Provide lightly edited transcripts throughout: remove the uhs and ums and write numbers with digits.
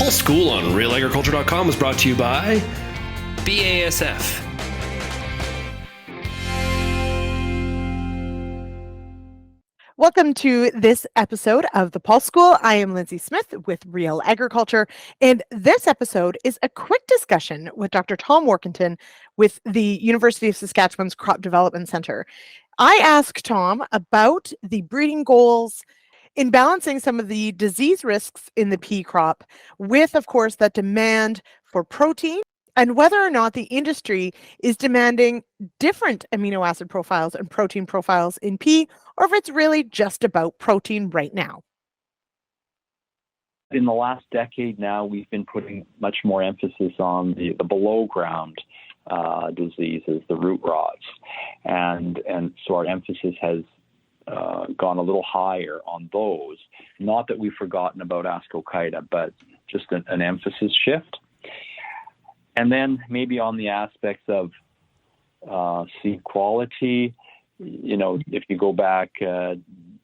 Pulse School on RealAgriculture.com is brought to you by BASF. Welcome to this episode of the Pulse School. I am Lindsay Smith with Real Agriculture, and this episode is a quick discussion with Dr. Tom Warkentin with the University of Saskatchewan's Crop Development Centre. I asked Tom about the breeding goals in balancing some of the disease risks in the pea crop with, of course, that demand for protein, and whether or not the industry is demanding different amino acid profiles and protein profiles in pea, or if it's really just about protein right now. In the last decade now, we've been putting much more emphasis on the below ground diseases, the root rots. And so our emphasis has gone a little higher on those. Not that we've forgotten about Ascochyta, but just an emphasis shift. And then maybe on the aspects of seed quality, you know, if you go back 10,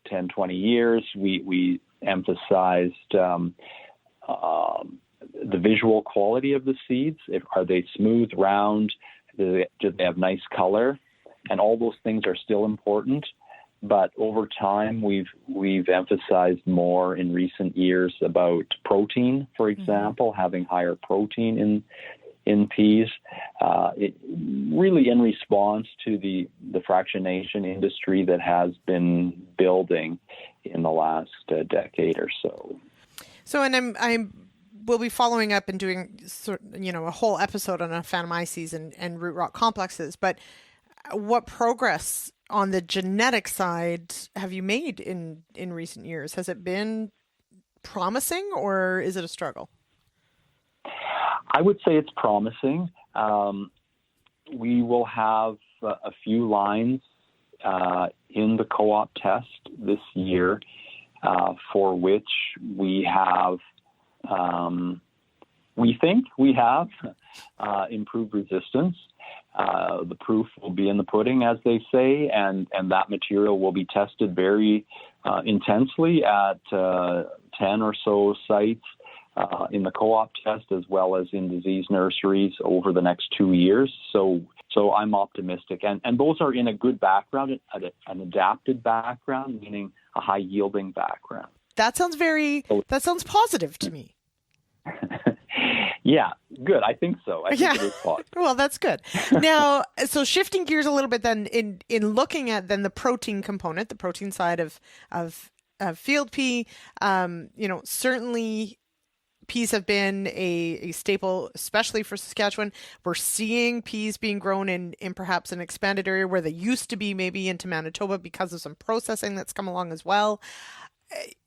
20 years, we emphasized the visual quality of the seeds. Are they smooth, round? Do they have nice color? And all those things are still important. But over time, we've emphasized more in recent years about protein, for example, having higher protein in peas, really in response to the fractionation industry that has been building in the last decade or so. So, and we'll be following up and doing a whole episode on aphanomyces and root rot complexes. But what progress on the genetic side have you made in recent years? Has it been promising, or is it a struggle? I would say it's promising. We will have a few lines in the co-op test this year for which we have, we think we have improved resistance. The proof will be in the pudding, as they say, and that material will be tested very intensely at 10 or so sites in the co-op test, as well as in disease nurseries over the next 2 years. So I'm optimistic. And those are in a good background, an adapted background, meaning a high yielding background. That sounds positive to me. Yeah, good. I think so. I think it is positive. Well, that's good. Now, so shifting gears a little bit then in looking at then the protein component, the protein side of field pea, certainly peas have been a staple, especially for Saskatchewan. We're seeing peas being grown in perhaps an expanded area where they used to be, maybe into Manitoba, because of some processing that's come along as well.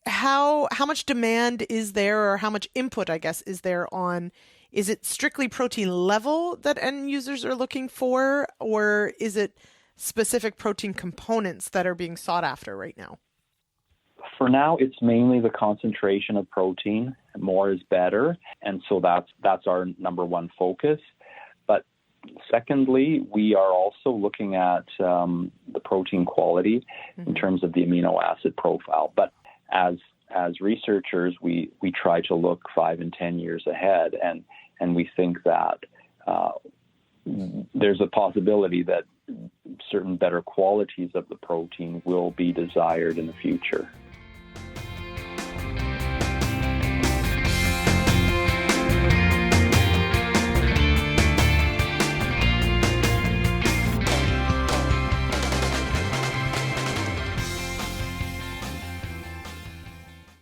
How much demand is there, or how much input, I guess, is there on, is it strictly protein level that end users are looking for, or is it specific protein components that are being sought after right now? For now, it's mainly the concentration of protein. More is better. And so that's our number one focus. But secondly, we are also looking at the protein quality in terms of the amino acid profile. But as researchers, we try to look 5 and 10 years ahead, and we think that there's a possibility that certain better qualities of the protein will be desired in the future.